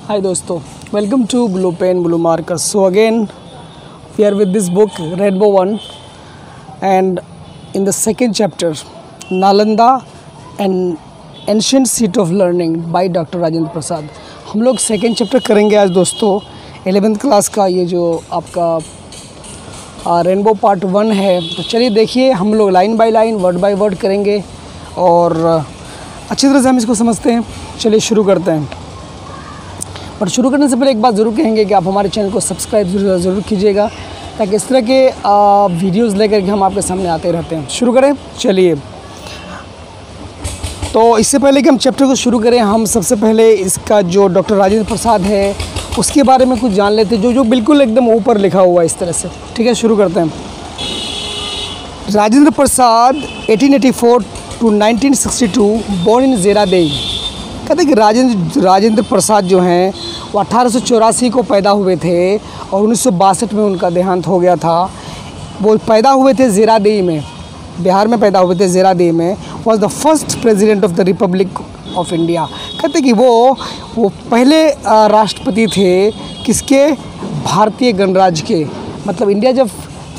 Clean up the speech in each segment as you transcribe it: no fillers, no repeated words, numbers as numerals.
Hi dosto, welcome to Blue Pen Blue Markers. So again we are with this book Rainbow One, and in the second chapter Nalanda and Ancient Seat of Learning by Dr. Rajendra Prasad. हम लोग second chapter करेंगे आज दोस्तों 11th class का। ये जो आपका rainbow part 1 है, तो चलिए देखिए हम लोग line by line word by word करेंगे और अच्छी तरह से हम इसको समझते हैं। चलिए शुरू करते हैं। और शुरू करने से पहले एक बात ज़रूर कहेंगे कि आप हमारे चैनल को सब्सक्राइब ज़रूर कीजिएगा, ताकि इस तरह के वीडियोज़ लेकर के हम आपके सामने आते रहते हैं। शुरू करें, चलिए। तो इससे पहले कि हम चैप्टर को शुरू करें, हम सबसे पहले इसका जो डॉक्टर राजेंद्र प्रसाद है उसके बारे में कुछ जान लेते हैं, जो बिल्कुल एकदम ऊपर लिखा हुआ है इस तरह से। ठीक है, शुरू करते हैं। Rajendra Prasad 1884 to 1962, born in ज़ेरादेई। कहते हैं कि राजेंद्र प्रसाद जो हैं वो 1884 को पैदा हुए थे और 1962 में उनका देहांत हो गया था। वो पैदा हुए थे ज़ेरादेई में, बिहार में पैदा हुए थे, ज़ेरादेई में। Was the first president of the Republic of India. कहते हैं कि वो पहले राष्ट्रपति थे किसके? भारतीय गणराज्य के। मतलब इंडिया जब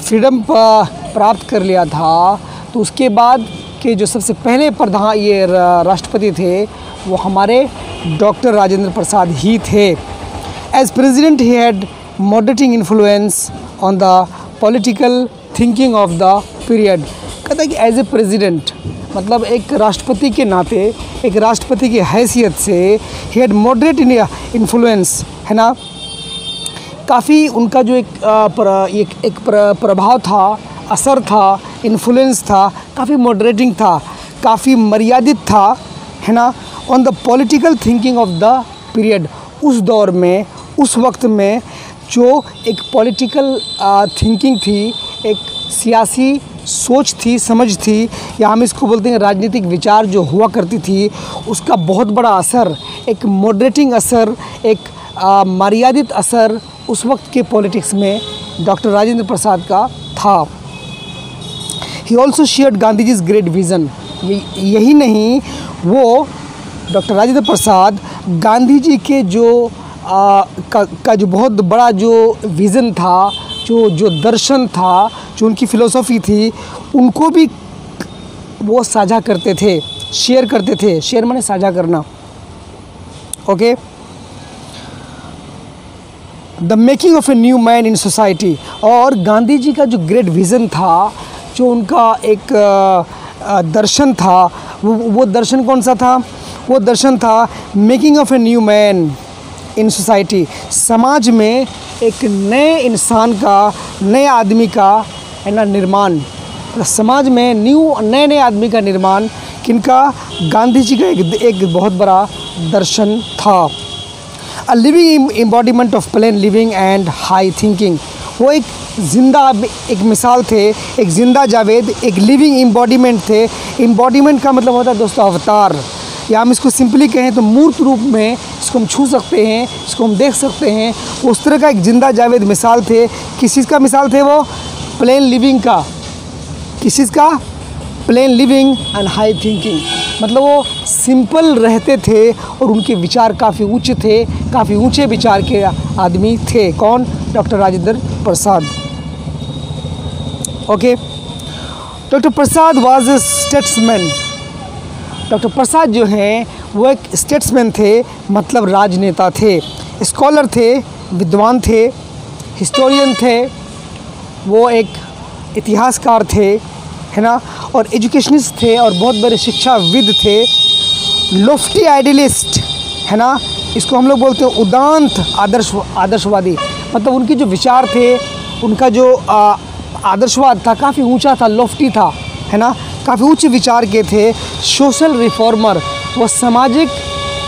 फ्रीडम प्राप्त कर लिया था तो उसके बाद के जो सबसे पहले राष्ट्रपति थे वो हमारे डॉक्टर राजेंद्र प्रसाद ही थे। As president he had moderating influence on the political thinking of the period. कहता है कि एज ए प्रेसिडेंट, मतलब एक राष्ट्रपति के नाते, एक राष्ट्रपति की हैसियत से ही हैड मॉडरेट इन्फ्लुएंस, है ना। काफ़ी उनका जो एक प्रभाव था, असर था, इन्फ्लुएंस था, काफ़ी मॉडरेटिंग था, काफ़ी मर्यादित था, है ना, on the political thinking of the period. उस दौर में, उस वक्त में जो एक पॉलिटिकल थिंकिंग थी, एक सियासी सोच थी, समझ थी, या हम इसको बोलते हैं राजनीतिक विचार जो हुआ करती थी, उसका बहुत बड़ा असर, एक मॉडरेटिंग असर, एक मर्यादित असर उस वक्त के पॉलिटिक्स में डॉक्टर राजेंद्र प्रसाद का था। He also shared Gandhi ji's great vision. यही नहीं, वो डॉक्टर राजेंद्र प्रसाद गांधी जी के जो का जो बहुत बड़ा जो विज़न था, जो दर्शन था, जो उनकी फ़िलोसॉफ़ी थी, उनको भी वो साझा करते थे, शेयर करते थे। शेयर माने साझा करना। Okay. The making of a new man in society. और गांधी जी का जो ग्रेट विज़न था, जो उनका एक दर्शन था, वो दर्शन कौन सा था? वो दर्शन था making of a new man in society. समाज में एक नए इंसान का, नए आदमी का, है ना, निर्माण। समाज में नए आदमी का निर्माण किनका? गांधी जी का एक बहुत बड़ा दर्शन था। A living embodiment of plane living and high thinking. वो एक ज़िंदा, एक मिसाल थे, एक ज़िंदा जावेद, एक लिविंग एम्बॉडीमेंट थे। एम्बॉडीमेंट का मतलब होता है दोस्तों अवतार, या हम इसको सिंपली कहें तो मूर्त रूप में इसको हम छू सकते हैं, इसको हम देख सकते हैं। उस तरह का एक ज़िंदा जावेद मिसाल थे। किस चीज़ का मिसाल थे वो? प्लेन लिविंग का। किस चीज़ का? Plane living and high thinking. मतलब वो सिंपल रहते थे और उनके विचार काफ़ी उच्च थे, काफ़ी ऊंचे विचार के आदमी थे। कौन? Doctor Rajendra Prasad. Okay. Doctor Prasad was a statesman. Doctor Prasad जो हैं वो एक स्टेट्समैन थे, मतलब राजनेता थे, स्कॉलर थे, विद्वान थे, हिस्टोरियन थे, वो एक इतिहासकार थे, है ना, और एजुकेशनिस्ट थे और बहुत बड़े शिक्षाविद थे। लोफ्टी आइडियलिस्ट, है ना, इसको हम लोग बोलते हैं उदांत आदर्शवादी। मतलब उनके जो विचार थे, उनका जो आदर्शवाद था काफ़ी ऊंचा था, लोफ्टी था, है ना, काफ़ी उच्च विचार के थे। सोशल रिफॉर्मर, वो सामाजिक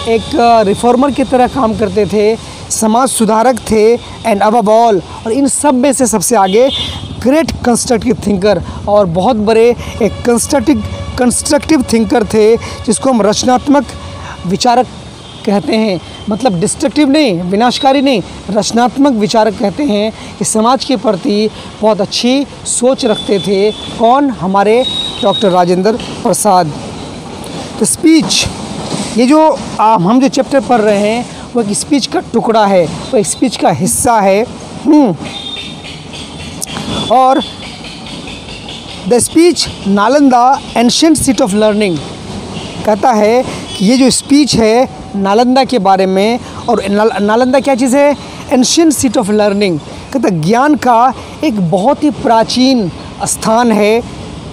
एक रिफॉर्मर की तरह काम करते थे, समाज सुधारक थे। एंड अबव ऑल, और इन सब में से सबसे आगे, ग्रेट कंस्ट्रक्टिव थिंकर, और बहुत बड़े एक कंस्ट्रक्टिव थिंकर थे, जिसको हम रचनात्मक विचारक कहते हैं। मतलब डिस्ट्रक्टिव नहीं, विनाशकारी नहीं, रचनात्मक विचारक कहते हैं। कि समाज के प्रति बहुत अच्छी सोच रखते थे। कौन? हमारे डॉक्टर राजेंद्र प्रसाद। तो स्पीच, ये जो हम जो चैप्टर पढ़ रहे हैं वो एक स्पीच का टुकड़ा है, वो एक स्पीच का हिस्सा है। और the speech Nalanda ancient city of learning, कहता है कि ये जो स्पीच है नालंदा के बारे में, और नालंदा क्या चीज़ है? Ancient city of learning. कहता है ज्ञान का एक बहुत ही प्राचीन स्थान है।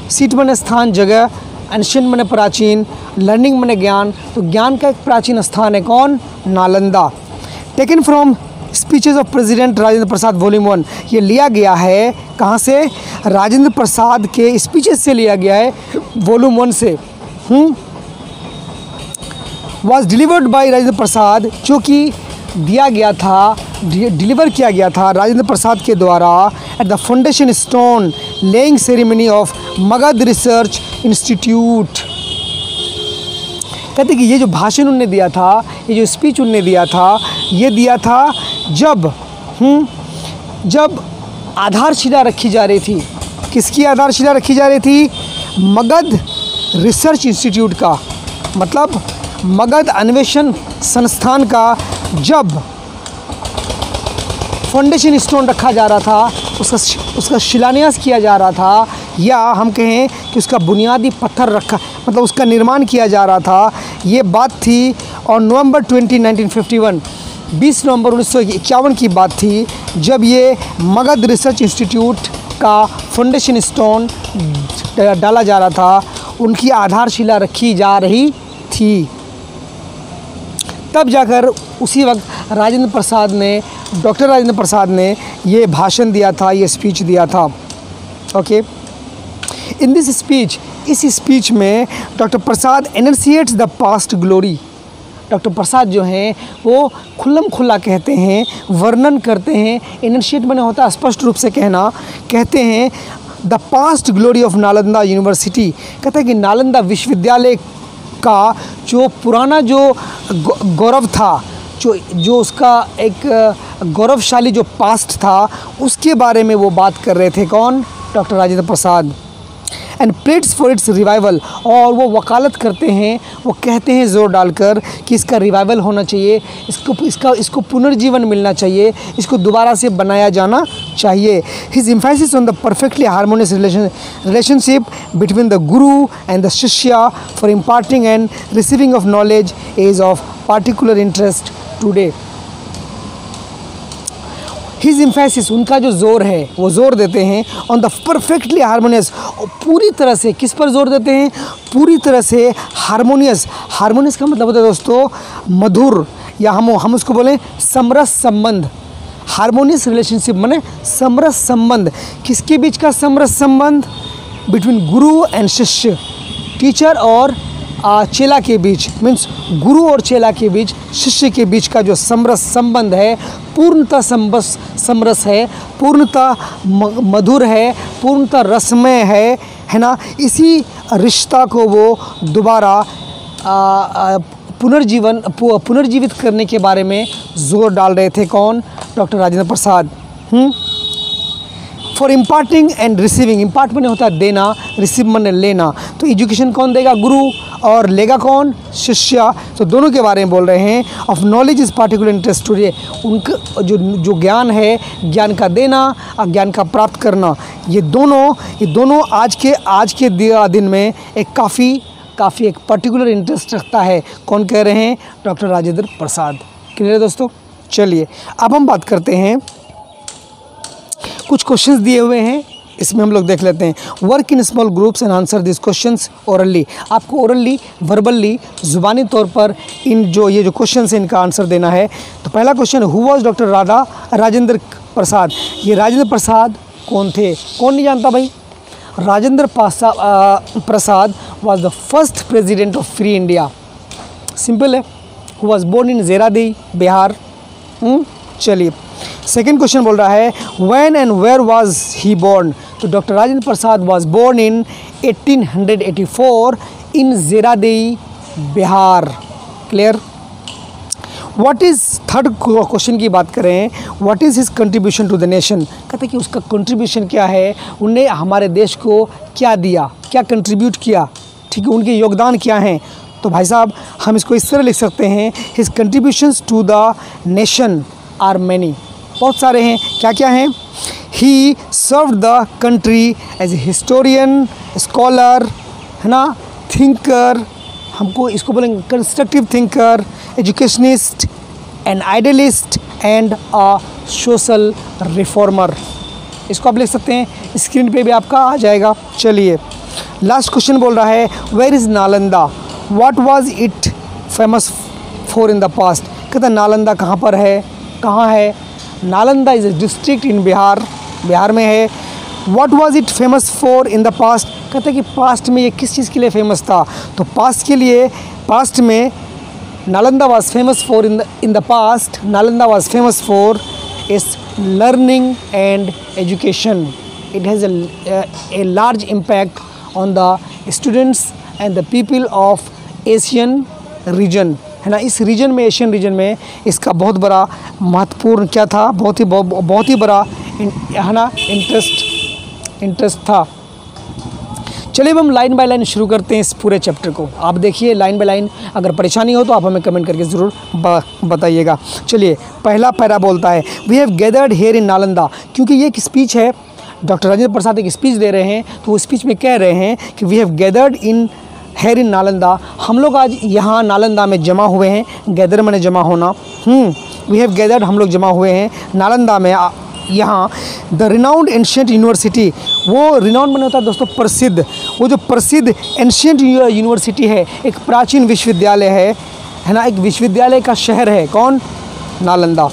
सीट माने स्थान, जगह, एंशिएंट माने प्राचीन, लर्निंग माने ज्ञान, तो ज्ञान का एक प्राचीन स्थान है कौन? Nalanda. Taken from speeches of president Rajendra Prasad volume 1, ये लिया गया है कहाँ से? राजेंद्र प्रसाद के स्पीचेस से लिया गया है, वॉल्यूम 1 से। Was delivered by Rajendra Prasad, जो कि दिया गया था, डिलीवर किया गया था राजेंद्र प्रसाद के द्वारा at the foundation stone laying ceremony of Magadh research institute. कहते कि ये जो भाषण उन्होंने दिया था, ये जो स्पीच उन्होंने दिया था, ये दिया था जब आधारशिला रखी जा रही थी। किसकी आधारशिला रखी जा रही थी? मगध रिसर्च इंस्टीट्यूट का, मतलब मगध अन्वेषण संस्थान का जब फाउंडेशन स्टोन रखा जा रहा था, उसका शिलान्यास किया जा रहा था, या हम कहें कि उसका बुनियादी पत्थर रखा, मतलब उसका निर्माण किया जा रहा था। ये बात थी और नवंबर 20, 1951, 20 नवंबर 1951 की बात थी, जब ये मगध रिसर्च इंस्टीट्यूट का फाउंडेशन स्टोन डाला जा रहा था, उनकी आधारशिला रखी जा रही थी। तब जाकर उसी वक्त डॉक्टर राजेंद्र प्रसाद ने ये भाषण दिया था, ये स्पीच दिया था। ओके, इन दिस स्पीच, इस स्पीच में doctor Prasad enunciates the past glory. Doctor Prasad जो हैं वो खुल्लम खुल्ला कहते हैं, वर्णन करते हैं। एनर्सिएट बने होता है स्पष्ट रूप से कहना, कहते हैं the past glory of Nalanda university. कहते हैं कि नालंदा विश्वविद्यालय का जो पुराना जो गौरव था, जो उसका एक गौरवशाली जो पास्ट था, उसके बारे में वो बात कर रहे थे। कौन? Doctor Rajendra Prasad. And pleads for its revival, और वो वकालत करते हैं, वो कहते हैं ज़ोर डालकर कि इसका रिवाइवल होना चाहिए, इसको पुनर्जीवन मिलना चाहिए, इसको दोबारा से बनाया जाना चाहिए। His emphasis on the perfectly harmonious relationship between the Guru and the शिष्या for imparting and receiving of knowledge is of particular interest today. His emphasis, उनका जो जोर है, वो जोर देते हैं ऑन द परफेक्टली हार्मोनियस, पूरी तरह से किस पर जोर देते हैं? पूरी तरह से हार्मोनियस। हार्मोनियस का मतलब होता है दोस्तों मधुर, या हम उसको बोलें समरस संबंध। हार्मोनियस रिलेशनशिप माने समरस संबंध। किसके बीच का समरस संबंध? बिटवीन गुरु एंड शिष्य, टीचर और चेला के बीच, मीन्स गुरु और चेला के बीच, शिष्य के बीच का जो समरस संबंध है, पूर्णतः समरस है, पूर्णतः मधुर है, पूर्णतः रसमय है ना। इसी रिश्ता को वो दोबारा पुनर्जीवित करने के बारे में जोर डाल रहे थे। कौन? Doctor Rajendra Prasad. For imparting and receiving, impart माने होता है देना, रिसीव माने लेना। तो एजुकेशन कौन देगा? गुरु, और लेगा कौन? शिष्य। तो दोनों के बारे में बोल रहे हैं। Of knowledge is particular interest today, उनका जो ज्ञान है, ज्ञान का देना और ज्ञान का प्राप्त करना, ये दोनों आज के दिन में एक काफ़ी एक पर्टिकुलर इंटरेस्ट रखता है। कौन कह रहे हैं? डॉक्टर राजेंद्र प्रसाद। क्लियर है दोस्तों? चलिए अब हम बात करते हैं, कुछ क्वेश्चंस दिए हुए हैं, इसमें हम लोग देख लेते हैं। Work in small groups and answer this questions orally. आपको ओरली, वर्बली, ज़ुबानी तौर पर ये जो क्वेश्चंस हैं इनका आंसर देना है। तो पहला question, who was doctor Rajendra Prasad. ये राजेंद्र प्रसाद कौन थे? कौन नहीं जानता भाई? Rajendra Prasad was the first president of free India. Simple है। Who was born in Zeradei, Bihar. चलिए सेकेंड क्वेश्चन बोल रहा है, when and where was he born. तो doctor Rajendra Prasad was born in 1884 in Zeradei, Bihar. Clear? What is, third question की बात करें, what is his contribution to the nation. कहते हैं कि उसका कंट्रीब्यूशन क्या है, उनने हमारे देश को क्या दिया, क्या कंट्रीब्यूट किया, ठीक है, उनके योगदान क्या हैं। तो भाई साहब हम इसको इस तरह लिख सकते हैं, his contributions to the nation are many, बहुत सारे हैं। क्या क्या हैं? He served the country as a historian, scholar, है ना, थिंकर, हमको इसको बोलेंगे constructive thinker, educationist, an idealist and a social reformer. इसको आप लिख सकते हैं, स्क्रीन पे भी आपका आ जाएगा। चलिए लास्ट क्वेश्चन बोल रहा है, where is Nalanda, what was it famous for in the past. कहता है नालंदा कहाँ पर है, कहाँ है? Nalanda is a district in Bihar, Bihar में है। What was it famous for in the past, कहता है कि पास्ट में ये किस चीज़ के लिए फेमस था। तो पास्ट के लिए, पास्ट में Nalanda was famous for in the past, Nalanda was famous for its learning and education. It has a large impact on the students and the people of Asian region, है ना। इस रीजन में, Asian region में इसका बहुत बड़ा महत्वपूर्ण क्या था, बहुत ही बड़ा है ना इंटरेस्ट था। चलिए अब हम लाइन बाय लाइन शुरू करते हैं इस पूरे चैप्टर को। आप देखिए लाइन बाय लाइन, अगर परेशानी हो तो आप हमें कमेंट करके ज़रूर बताइएगा। चलिए पहला पैरा बोलता है, we have gathered here in Nalanda. क्योंकि ये एक स्पीच है, डॉक्टर राजेंद्र प्रसाद एक स्पीच दे रहे हैं, तो वो स्पीच में कह रहे हैं कि we have gathered in here in Nalanda, हम लोग आज यहाँ नालंदा में जमा हुए हैं। गैदर मैंने जमा होना, वी हैव गैदर्ड, हम लोग जमा हुए हैं नालंदा में, यहाँ द रिनाउंड एंशियंट यूनिवर्सिटी। वो रिनाउंड मैंने होता है दोस्तों प्रसिद्ध, वो जो प्रसिद्ध एंशियंट यूनिवर्सिटी है, एक प्राचीन विश्वविद्यालय है ना, एक विश्वविद्यालय का शहर है कौन? नालंदा।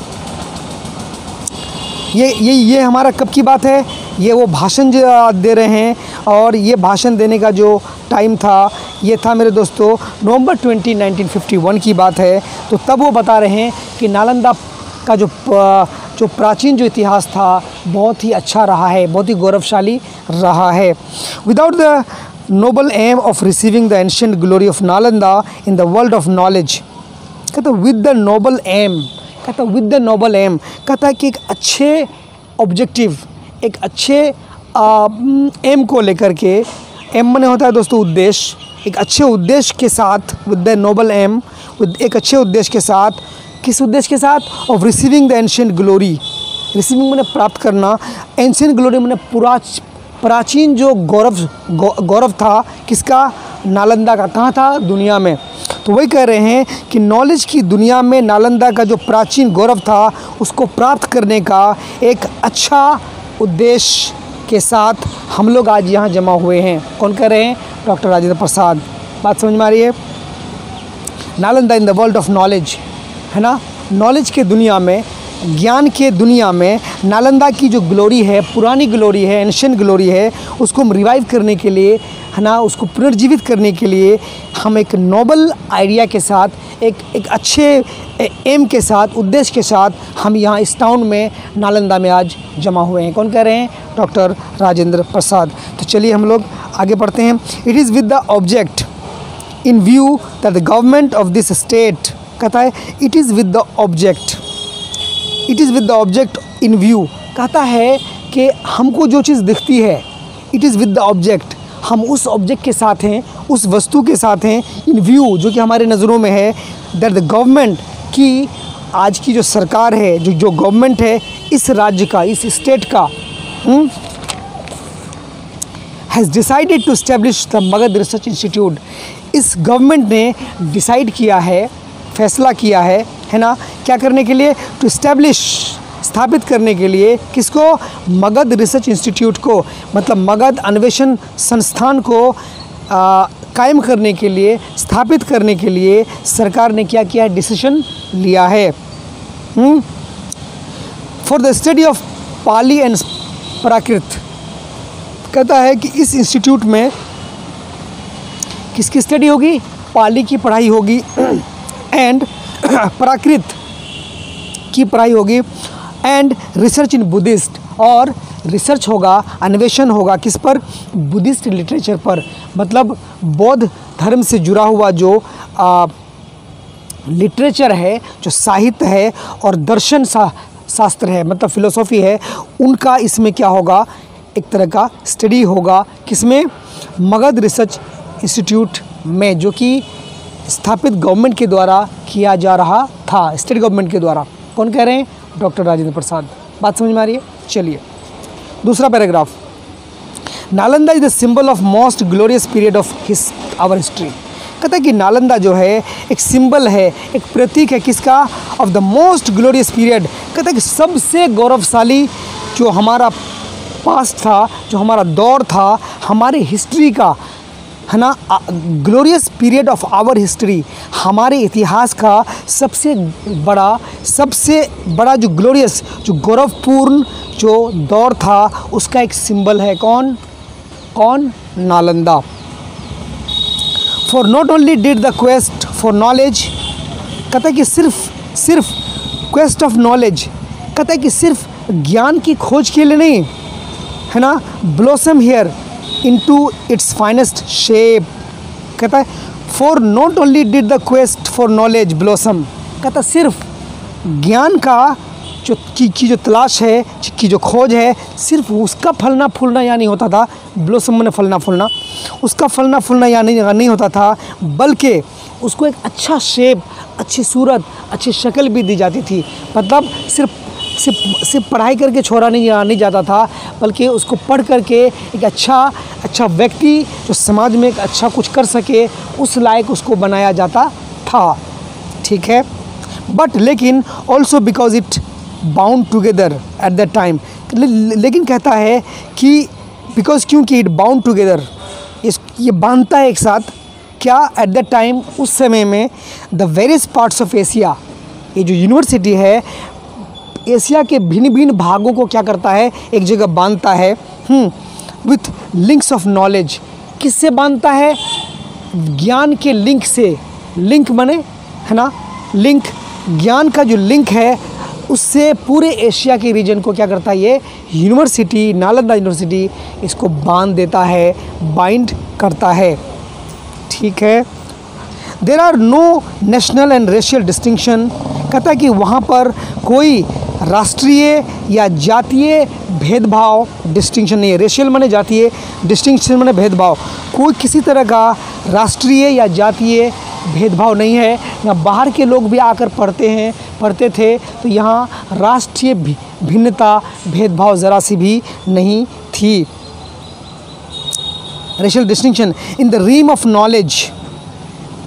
ये हमारा कब की बात है? ये वो भाषण दे रहे हैं, और ये भाषण देने का जो टाइम था ये था मेरे दोस्तों नवंबर 20, 1951 की बात है। तो तब वो बता रहे हैं कि नालंदा का जो प्राचीन जो इतिहास था बहुत ही अच्छा रहा है, बहुत ही गौरवशाली रहा है। Without the noble aim of receiving the ancient glory of Nalanda in the world of knowledge, कहता विद द नोबल एम, कहता विद द नोबल एम, कहता है कि एक अच्छे ऑब्जेक्टिव, एक अच्छे एम को लेकर के, एम माने होता है दोस्तों उद्देश्य, एक अच्छे उद्देश्य के साथ, with the noble aim, with एक अच्छे उद्देश्य के साथ, किस उद्देश्य के साथ? Of receiving the ancient glory, receiving मैंने प्राप्त करना, एंशिएंट ग्लोरी मैंने प्राचीन जो गौरव था किसका? नालंदा का। कहाँ था? दुनिया में। तो वही कह रहे हैं कि नॉलेज की दुनिया में नालंदा का जो प्राचीन गौरव था उसको प्राप्त करने का एक अच्छा उद्देश्य के साथ हम लोग आज यहाँ जमा हुए हैं। कौन कह रहे हैं? डॉक्टर राजेंद्र प्रसाद। बात समझ में आ रही है? Nalanda in the world of knowledge, है ना, नॉलेज के दुनिया में, ज्ञान के दुनिया में नालंदा की जो ग्लोरी है, पुरानी ग्लोरी है, एंशिएंट ग्लोरी है, उसको हम रिवाइव करने के लिए, है ना, उसको पुनर्जीवित करने के लिए हम एक नोबल आइडिया के साथ, एक अच्छे एम के साथ, उद्देश्य के साथ हम यहाँ इस टाउन में नालंदा में आज जमा हुए हैं। कौन कह रहे हैं? डॉक्टर राजेंद्र प्रसाद। तो चलिए हम लोग आगे बढ़ते हैं। It is with the object in view that the government of this state, कहता है it is with the object, it is with the object in view, कहता है कि हमको जो चीज़ दिखती है, it is with the object, हम उस ऑब्जेक्ट के साथ हैं, उस वस्तु के साथ हैं, इन व्यू जो कि हमारे नज़रों में है, दैट द गवर्नमेंट की, आज की जो सरकार है, जो गवर्नमेंट है इस राज्य का, इस स्टेट का, has decided to establish the Magadh research institute. इस गवर्नमेंट ने डिसाइड किया है, फैसला किया है ना, क्या करने के लिए? टू एस्टेब्लिश, स्थापित करने के लिए, किसको? मगध रिसर्च इंस्टीट्यूट को, मतलब मगध अन्वेषण संस्थान को कायम करने के लिए, स्थापित करने के लिए सरकार ने क्या किया है? डिसीजन लिया है। For the study of Pali and Prakrit, कहता है कि इस इंस्टीट्यूट में किसकी स्टडी होगी? पाली की पढ़ाई होगी एंड प्राकृत की पढ़ाई होगी, एंड रिसर्च इन बुद्धिस्ट, और रिसर्च होगा, अन्वेषण होगा किस पर? बुद्धिस्ट लिटरेचर पर, मतलब बौद्ध धर्म से जुड़ा हुआ जो लिटरेचर है, जो साहित्य है और दर्शन शास्त्र है, मतलब फिलोसॉफी है, उनका इसमें क्या होगा? एक तरह का स्टडी होगा, किसमें? मगध रिसर्च इंस्टीट्यूट में, जो कि स्थापित गवर्नमेंट के द्वारा किया जा रहा था, स्टेट गवर्नमेंट के द्वारा। कौन कह रहे हैं? डॉक्टर राजेंद्र प्रसाद। बात समझ में आ रही है? चलिए दूसरा paragraph, Nalanda is the symbol of most glorious period of our history. कहता है कि नालंदा जो है एक सिंबल है, एक प्रतीक है किसका? Of the most glorious period. कहता है कि सबसे गौरवशाली जो हमारा पास्ट था, जो हमारा दौर था हमारे हिस्ट्री का, है ना, glorious period of our history, हमारे इतिहास का सबसे बड़ा जो ग्लोरियस, जो गौरवपूर्ण जो दौर था, उसका एक सिंबल है कौन? Nalanda. For not only did the quest for knowledge, कहता है कि सिर्फ क्वेस्ट ऑफ नॉलेज, कहता है कि सिर्फ ज्ञान की खोज के लिए नहीं, है ना, blossom here into its finest shape. कहता है for not only did the quest for knowledge blossom, कहता सिर्फ ज्ञान का की जो तलाश है, की जो खोज है, सिर्फ उसका फलना फूलना यहाँ नहीं होता था। ब्लॉसम में फलना फूलना, उसका फलना फूलना यहाँ नहीं होता था, बल्कि उसको एक अच्छा शेप, अच्छी सूरत, अच्छी शक्ल भी दी जाती थी। मतलब सिर्फ पढ़ाई करके छोड़ा नहीं जाता था, बल्कि उसको पढ़ करके एक अच्छा व्यक्ति जो समाज में एक अच्छा कुछ कर सके, उस लायक उसको बनाया जाता था। ठीक है, बट लेकिन also because it bound together at that time, लेकिन कहता है कि बिकॉज क्योंकि इट बाउंड टुगेदर, ये बांधता है एक साथ, क्या? एट दैट टाइम, उस समय में, the various parts of Asia, ये जो यूनिवर्सिटी है एशिया के भिन्न भिन्न भागों को क्या करता है? एक जगह बांधता है विथ लिंक्स ऑफ नॉलेज। किससे बांधता है? ज्ञान के लिंक से। लिंक माने, है ना, लिंक, ज्ञान का जो लिंक है उससे पूरे एशिया के रीजन को क्या करता है? ये यूनिवर्सिटी, नालंदा यूनिवर्सिटी इसको बांध देता है, बाइंड करता है। ठीक है, there are no national and racial distinction, कहता है कि वहाँ पर कोई राष्ट्रीय या जातीय भेदभाव, डिस्टिंक्शन नहीं है। रेशियल माने जातीय, डिस्टिंक्शन माने भेदभाव। कोई किसी तरह का राष्ट्रीय या जातीय भेदभाव नहीं है। यहाँ बाहर के लोग भी आकर पढ़ते थे, तो यहाँ राष्ट्रीय भिन्नता, भेदभाव ज़रा सी भी नहीं थी। Racial distinction in the realm of knowledge,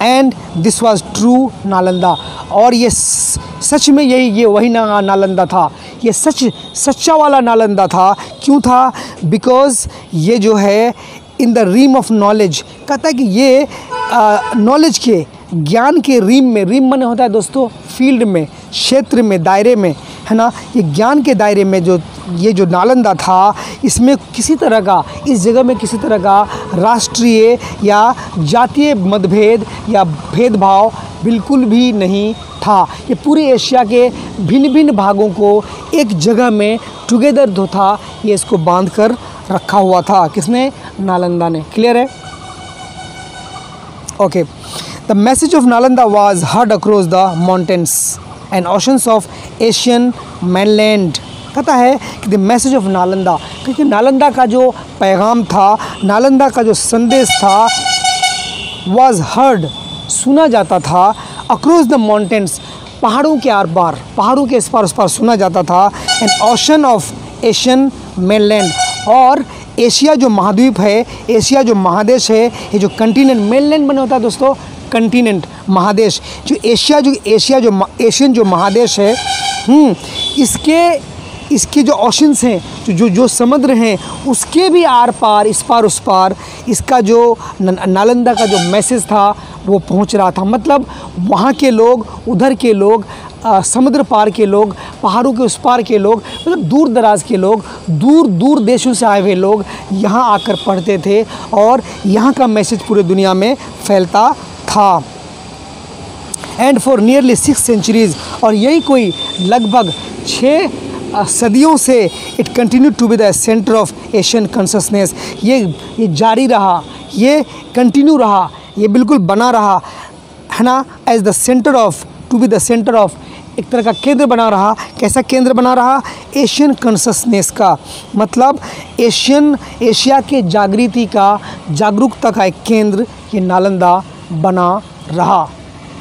and this was true Nalanda. और ये सच में ये वही नालंदा था, ये सच्चा वाला नालंदा था। क्यों था? बिकॉज ये जो है इन द रीम ऑफ नॉलेज, कहता है कि ये नॉलेज के, ज्ञान के रीम में, रीम माने होता है दोस्तों फील्ड में, क्षेत्र में, दायरे में, है ना, ये ज्ञान के दायरे में जो नालंदा था, इसमें किसी तरह का, इस जगह में किसी तरह का राष्ट्रीय या जातीय मतभेद या भेदभाव बिल्कुल भी नहीं था। ये पूरे एशिया के भिन्न भिन्न भागों को एक जगह में टुगेदर जो था, ये इसको बांध कर रखा हुआ था। किसने? नालंदा ने। क्लियर है? Okay, the message of Nalanda was heard across the mountains and oceans of Asian mainland। कहता है कि द मैसेज ऑफ नालंदा, क्योंकि नालंदा का जो पैगाम था, नालंदा का जो संदेश था, वाज हर्ड, सुना जाता था, अक्रॉस द माउंटेन्स, पहाड़ों के आर पार, पहाड़ों के इस पार उस पार सुना जाता था, and ocean of Asian mainland, और एशिया जो महाद्वीप है, एशिया जो महादेश है, ये जो कंटिनेंट, mainland बने होता है दोस्तों कंटिनेंट, महादेश, जो एशियन जो महादेश है, इसके जो ओशंस हैं, जो समुद्र हैं, उसके भी आर पार, इस पार उस पार, इसका जो नालंदा का जो मैसेज था वो पहुंच रहा था। मतलब वहाँ के लोग, उधर के लोग, समुद्र पार के लोग, पहाड़ों के उस पार के लोग, मतलब दूर दराज के लोग, दूर दूर देशों से आए हुए लोग यहाँ आकर पढ़ते थे, और यहाँ का मैसेज पूरे दुनिया में फैलता था। एंड फॉर नियरली 6 centuries, और यही कोई लगभग 6 सदियों से it continue to be the centre of Asian consciousness. ये जारी रहा, ये कंटिन्यू रहा, ये बिल्कुल बना रहा, है ना, as the centre of, to be the centre of, एक तरह का केंद्र बना रहा। कैसा केंद्र बना रहा? एशियन कॉन्शसनेस का, मतलब एशिया के जागृति का, जागरूकता का एक केंद्र ये नालंदा बना रहा।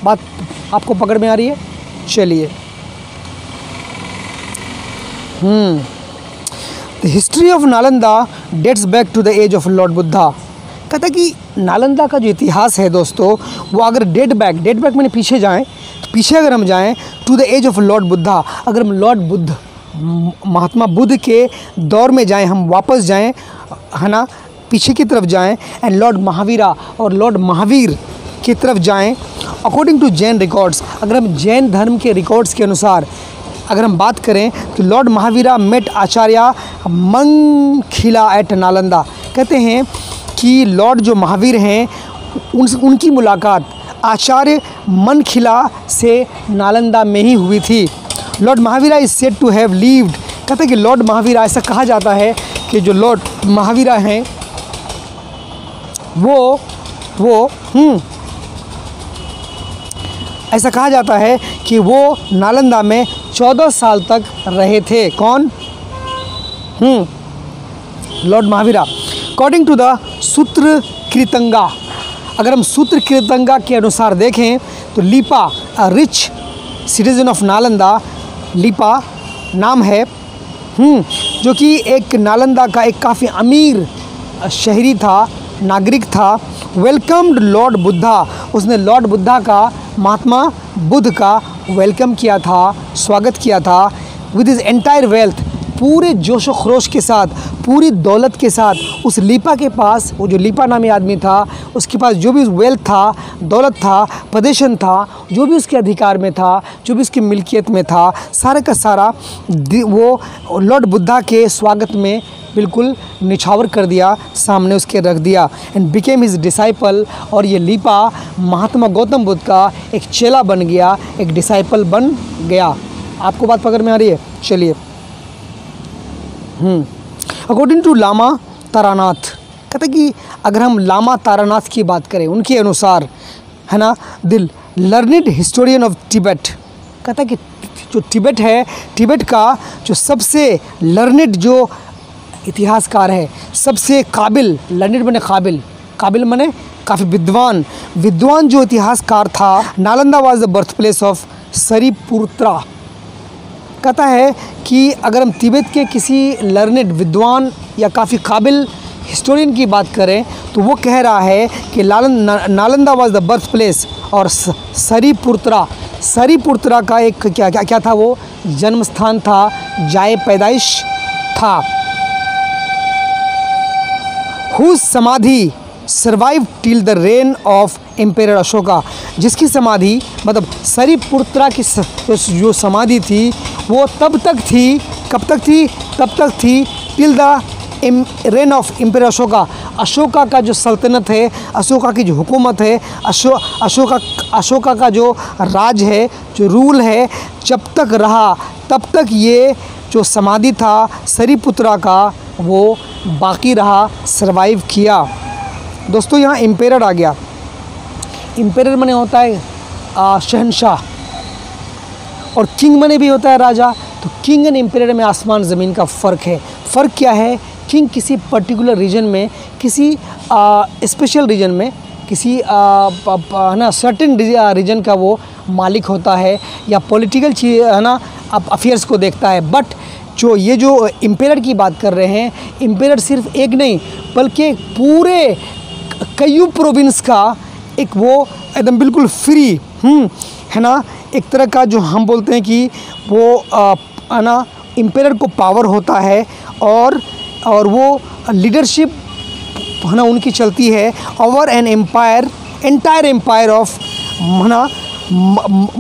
बात आपको पकड़ में आ रही है? चलिए, the history of Nalanda dates back to the age of Lord Buddha. कहता है कि नालंदा का जो इतिहास है दोस्तों, वो अगर डेट बैक मैंने पीछे जाएं, पीछे अगर हम जाएं to the age of Lord Buddha, अगर हम लॉर्ड बुद्ध, महात्मा बुद्ध के दौर में जाएं, हम वापस जाएं, है ना, पीछे की तरफ जाएं, एंड लॉर्ड महावीरा और लॉर्ड महावीर की तरफ जाएं, अकॉर्डिंग टू जैन रिकॉर्ड्स, अगर हम जैन धर्म के रिकॉर्ड्स के अनुसार अगर हम बात करें तो लॉर्ड महावीरा मेट आचार्य मंखिला एट नालंदा। कहते हैं कि लॉर्ड जो महावीर हैं उनकी मुलाकात आचार्य मनखिला से नालंदा में ही हुई थी। Lord Mahavira is said to have lived. कहते हैं कि लॉर्ड महावीरा, ऐसा कहा जाता है कि जो लॉर्ड महावीरा हैं वो ऐसा कहा जाता है कि वो नालंदा में 14 साल तक रहे थे। कौन? Lord Mahavira. According to the Sutrakritanga, अगर हम सूत्र कृतंगा के अनुसार देखें तो Leepa, a rich citizen of Nalanda, Leepa नाम है, जो कि एक नालंदा का एक काफ़ी अमीर शहरी था, नागरिक था, वेलकम्ड लॉर्ड बुद्धा, उसने लॉर्ड बुद्धा का, महात्मा बुद्ध का वेलकम किया था, स्वागत किया था, विद हिज एंटायर वेल्थ, पूरे जोश व खरोश के साथ, पूरी दौलत के साथ। उस लीपा के पास, वो जो लीपा नामी आदमी था, उसके पास जो भी वेल्थ था, दौलत था, पोजीशन था, जो भी उसके अधिकार में था, जो भी उसकी मिल्कियत में था, सारे का सारा वो लॉर्ड बुद्धा के स्वागत में बिल्कुल निछावर कर दिया, सामने उसके रख दिया, एंड बिकेम हिज डिसाइपल। और ये लीपा महात्मा गौतम बुद्ध का एक चेला बन गया, एक डिसाइपल बन गया। आपको बात पकड़ में आ रही है? चलिए, अकॉर्डिंग टू लामा तारानाथ, कहते कि अगर हम लामा तारानाथ की बात करें, उनके अनुसार, है ना, the learned historian of Tibet, कहता कि जो तिब्बत है, तिब्बत का जो सबसे लर्निड जो इतिहासकार है, सबसे काबिल, लर्निड बने काबिल, काबिल बने काफ़ी विद्वान जो इतिहासकार था, Nalanda was the birth place of Sariputra. कहता है कि अगर हम तिब्बत के किसी लर्निड, विद्वान या काफ़ी काबिल हिस्टोरियन की बात करें तो वो कह रहा है कि Nalanda was the birth place, और सरीपुत्रा का एक क्या था, वो जन्म स्थान था, जाए पैदाइश था। हुज समाधि survive till the reign of emperor Ashoka, जिसकी समाधि, मतलब सरीपुत्रा की जो समाधि थी वो तब तक थी, कब तक थी? तब तक थी till the reign of emperor Ashoka, Ashoka का जो सल्तनत है, अशोका की जो हुकूमत है, अशोका का जो राज है, जो रूल है, जब तक रहा तब तक ये जो समाधि था सरीपुत्रा का वो बाकी रहा, सरवाइव किया। दोस्तों यहाँ एम्पेरर आ गया। एम्पेरर माने होता है शहंशाह, और किंग माने भी होता है राजा। तो किंग एंड एम्पेरर में आसमान ज़मीन का फ़र्क है। फ़र्क क्या है? किंग किसी पर्टिकुलर रीजन में, किसी स्पेशल रीजन में, किसी ना सर्टेन रीजन का वो मालिक होता है, या पॉलिटिकल चीज़, है ना, अफेयर्स को देखता है। बट ये जो एम्पेरर की बात कर रहे हैं, एम्पेरर सिर्फ एक नहीं बल्कि पूरे कई प्रोविंस का एक वो एकदम बिल्कुल फ्री, है ना, एक तरह का जो हम बोलते हैं कि वो है ना, एम्पेरर को पावर होता है, और वो लीडरशिप, है ना, उनकी चलती है over an empire, entire empire of, है ना,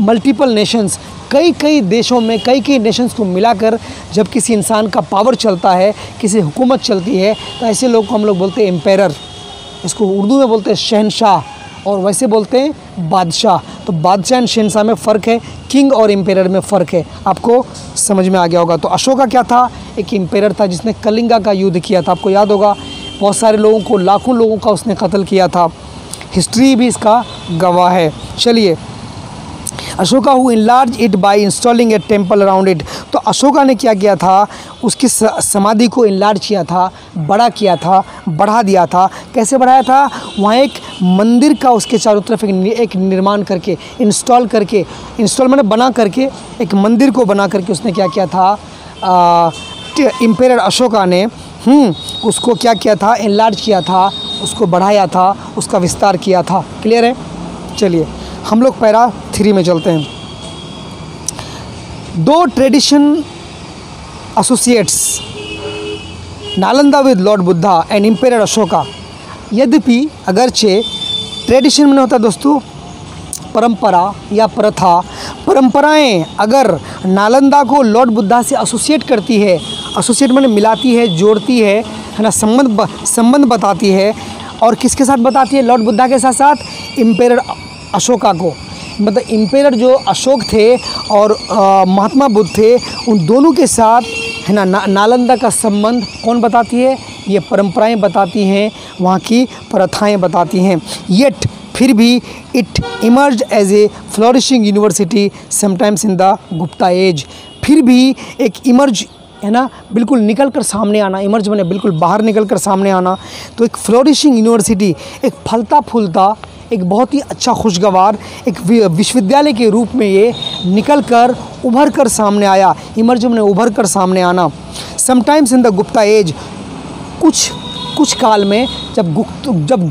मल्टीपल नेशंस। कई देशों में कई नेशंस को मिलाकर जब किसी इंसान का पावर चलता है, किसी हुकूमत चलती है, तो ऐसे लोग को हम लोग बोलते हैं एम्पेरर। इसको उर्दू में बोलते हैं शहनशाह, और वैसे बोलते हैं बादशाह। तो बादशाह एंड शहनशाह में फ़र्क है, किंग और एम्पेरर में फ़र्क है। आपको समझ में आ गया होगा। तो अशोका क्या था? एक एम्पेरर था जिसने कलिंगा का युद्ध किया था। आपको याद होगा, बहुत सारे लोगों को, लाखों लोगों का उसने कत्ल किया था। हिस्ट्री भी इसका गवाह है। चलिए, Ashoka who enlarge it by installing A temple around it. तो अशोका ने क्या किया था, उसकी समाधि को इनलार्ज किया था, बड़ा किया था, बढ़ा दिया था। कैसे बढ़ाया था, वहाँ एक मंदिर का उसके चारों तरफ एक निर्माण करके, इंस्टॉल मैंने बना करके, एक मंदिर को बना करके उसने क्या किया था, इम्पेरर अशोका ने उसको क्या किया था, इनलार्ज किया था, उसको बढ़ाया था, उसका विस्तार किया था। क्लियर है। चलिए हम लोग पैरा 3 में चलते हैं। दो tradition associates Nalanda with Lord Buddha and emperor Ashoka. यद्यपि अगरचे ट्रेडिशन में होता है दोस्तों परंपरा या प्रथा, परंपराएं अगर नालंदा को लॉर्ड बुद्धा से एसोसिएट करती है, एसोसिएट मैंने मिलाती है, जोड़ती है ना, संबंध बताती है। और किसके साथ बताती है, लॉर्ड बुद्धा के साथ साथ इम्पेरर अशोका को। मतलब इम्पेरर जो अशोक थे और महात्मा बुद्ध थे, उन दोनों के साथ है ना नालंदा का संबंध कौन बताती है, ये परंपराएं बताती हैं, वहाँ की प्रथाएं बताती हैं। येट फिर भी it emerge as a flourishing university sometimes in the Gupta age. फिर भी एक इमर्ज है ना, बिल्कुल निकल कर सामने आना, इमर्ज बने बिल्कुल बाहर निकल कर सामने आना। तो एक फ्लोरिशिंग यूनिवर्सिटी, एक फलता फूलता, एक बहुत ही अच्छा खुशगवार एक विश्वविद्यालय के रूप में ये निकल कर उभर कर सामने आया। इमर्ज बने उभर कर सामने आना। Sometimes in the Gupta age, कुछ काल में जब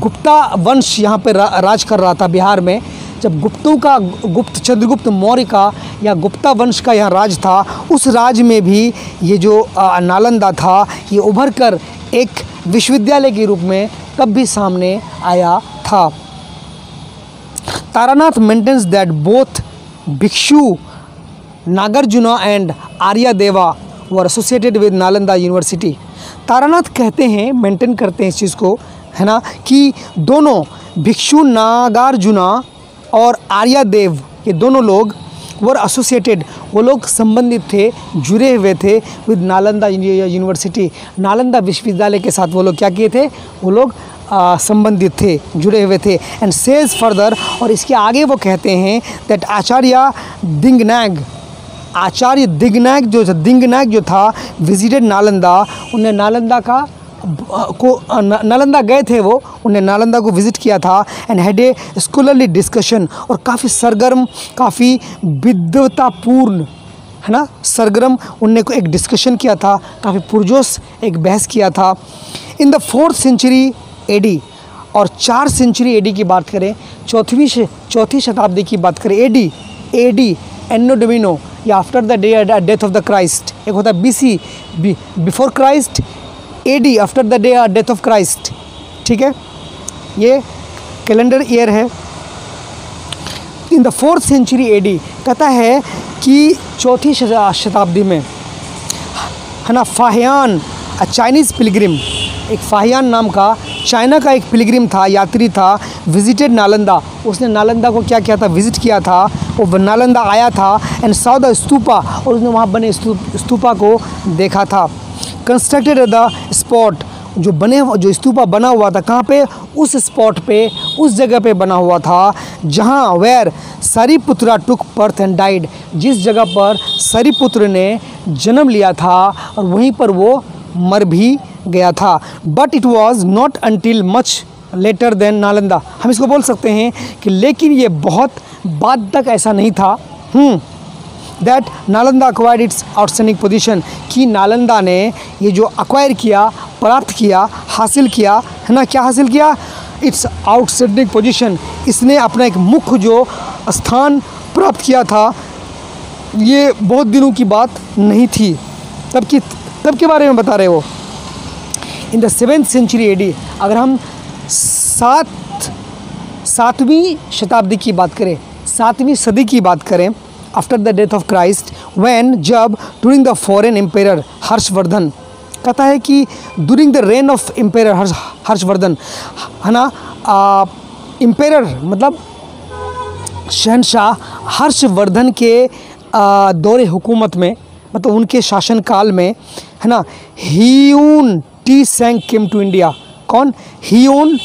गुप्ता वंश यहाँ पे राज कर रहा था बिहार में, जब चंद्रगुप्त मौर्य का या गुप्ता वंश का यहाँ राज था, उस राज में भी ये जो नालंदा था, ये उभर कर एक विश्वविद्यालय के रूप में तब भी सामने आया था। Taranath maintains that both bhikshu Nagarjuna and Aryadeva were associated with Nalanda university. Taranath कहते हैं, मेंटेन करते हैं इस चीज़ को, है ना, कि दोनों भिक्षु नागार्जुना और आर्यदेव, ये दोनों लोग वर एसोसिएटेड, वो लोग संबंधित थे, जुड़े हुए थे विद नालंदा यूनिवर्सिटी, नालंदा विश्वविद्यालय के साथ वो लोग क्या किए थे, वो लोग संबंधित थे, जुड़े हुए थे। एंड सेज फर्दर, और इसके आगे वो कहते हैं दैट आचार्य दिंगनाग जो था विजिटेड नालंदा, उन्हें नालंदा गए थे, वो उन्हें नालंदा को विज़िट किया था। And had a scholarly discussion, और काफ़ी सरगर्म, काफ़ी विद्वतापूर्ण, है ना, सरगर्म उनने को एक डिस्कशन किया था, काफ़ी पुरजोश एक बहस किया था। In the 4th century AD, और 4 सेंचुरी एडी की बात करें, चौथी शताब्दी की बात करें, एडी एनो डोमिनो, या after the death of the Christ. एक होता है BC before Christ, AD after the death of Christ. ठीक है, ये कैलेंडर ईयर है। In the 4th century AD कहता है कि चौथी शताब्दी में, है ना, फाहियान चाइनीज़ पिलग्रिम, एक फाहियान नाम का चाइना का एक पिलग्रिम था, यात्री था, विजिटेड नालंदा, उसने नालंदा को क्या किया था, विज़िट किया था। वो नालंदा आया था एंड सॉ द स्तूपा, और उसने वहाँ बने स्तूपा को देखा था। कंस्ट्रक्टेड द स्पॉट, जो स्तूपा बना हुआ था, कहाँ पे, उस स्पॉट पे, उस जगह पे बना हुआ था जहाँ where Sariputra took birth and died, जिस जगह पर सरिपुत्र ने जन्म लिया था और वहीं पर वो मर भी गया था। But it was not until much later than Nalanda, हम इसको बोल सकते हैं कि लेकिन ये बहुत बाद तक ऐसा नहीं था that Nalanda acquired it's outstanding position, कि नालंदा ने ये जो अक्वायर किया, प्राप्त किया, हासिल किया, है ना, क्या हासिल किया, इट्स आउटस्टैंडिंग पोजीशन, इसने अपना एक मुख्य जो स्थान प्राप्त किया था। ये बहुत दिनों की बात नहीं थी, तब के बारे में बता रहे हो। In the 7th century AD, अगर हम 7वीं शताब्दी की बात करें, 7वीं सदी की बात करें, after the death of Christ, when, जब, during the foreign emperor Harshavardhan, कहता है कि during the reign of emperor Harshavardhan, है ना, एम्पेरर मतलब शहनशाह हर्षवर्धन के दौरे हुकूमत में, मतलब उनके शासनकाल में, है ना, हियून T Seng came to India. कौन? हियून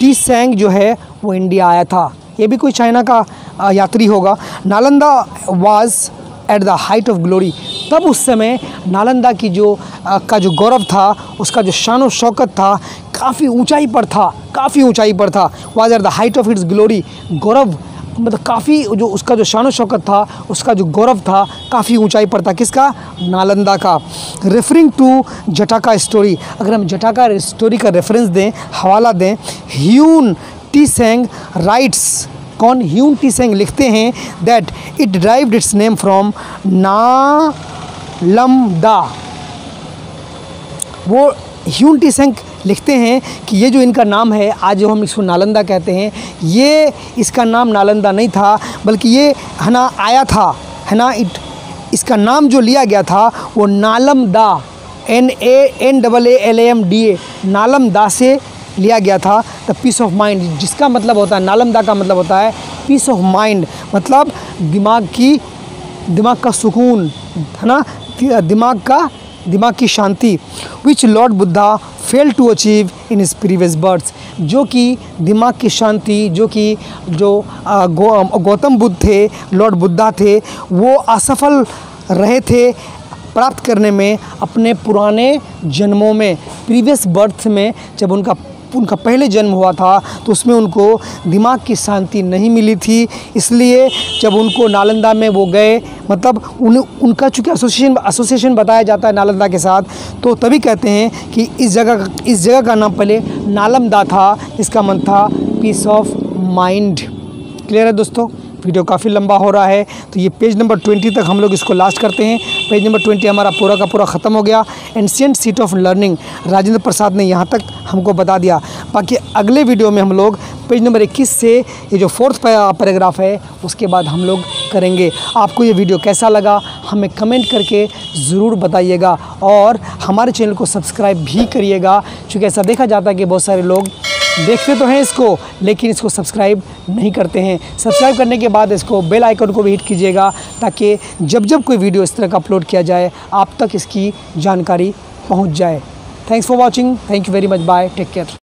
टी सेंग जो है वो इंडिया आया था। ये भी कोई चाइना का यात्री होगा। Nalanda was at the height of glory, तब उस समय नालंदा की जो गौरव था, उसका जो शान और शौकत था, काफ़ी ऊंचाई पर था, काफ़ी ऊंचाई पर था। Was at the height of its glory, गौरव मतलब काफ़ी जो उसका जो शान और शौकत था, उसका जो गौरव था, काफ़ी ऊंचाई पर था। किसका? नालंदा का। रेफरिंग टू जटाका स्टोरी, अगर हम जटाका स्टोरी का रेफरेंस दें, हवाला दें, ह्यून टी सेंग राइट्स, कौन? ह्यून टी सेंग लिखते हैं that it derived it's name from Nalanda. वो ह्यून टी सेंग लिखते हैं कि ये जो इनका नाम है, आज जो हम इसको नालंदा कहते हैं, ये इसका नाम नालंदा नहीं था, बल्कि ये है ना आया था, है ना, इसका नाम जो लिया गया था वो नालमदा, NANALAMDA, नालमदा से लिया गया था। द पीस ऑफ माइंड, जिसका मतलब होता है, नालमदा का मतलब होता है पीस ऑफ माइंड, मतलब दिमाग का सुकून, है ना, दिमाग की शांति। Which lord Buddha fail to achieve in his previous births, जो कि दिमाग की शांति जो गौतम बुद्ध थे, लॉर्ड बुद्धा थे, वो असफल रहे थे प्राप्त करने में अपने पुराने जन्मों में। प्रीवियस बर्थ में जब उनका पहले जन्म हुआ था तो उसमें उनको दिमाग की शांति नहीं मिली थी, इसलिए जब उनको नालंदा में वो गए, मतलब उनका चूँकि एसोसिएशन बताया जाता है नालंदा के साथ, तो तभी कहते हैं कि इस जगह का नाम पहले नालंदा था, इसका मन था पीस ऑफ माइंड। क्लियर है दोस्तों? वीडियो काफ़ी लंबा हो रहा है, तो ये पेज नंबर 20 तक हम लोग इसको लास्ट करते हैं। पेज नंबर 20 हमारा पूरा का पूरा ख़त्म हो गया। Ancient seat of learning, Rajendra Prasad ने यहाँ तक हमको बता दिया। बाकी अगले वीडियो में हम लोग पेज नंबर 21 से ये जो 4th पैराग्राफ है उसके बाद हम लोग करेंगे। आपको ये वीडियो कैसा लगा हमें कमेंट करके ज़रूर बताइएगा, और हमारे चैनल को सब्सक्राइब भी करिएगा, क्योंकि ऐसा देखा जाता है कि बहुत सारे लोग देखते तो हैं इसको, लेकिन इसको सब्सक्राइब नहीं करते हैं। सब्सक्राइब करने के बाद इसको बेल आइकन को भी हिट कीजिएगा, ताकि जब कोई वीडियो इस तरह का अपलोड किया जाए आप तक इसकी जानकारी पहुंच जाए। Thanks for watching, thank you very much, bye, take care.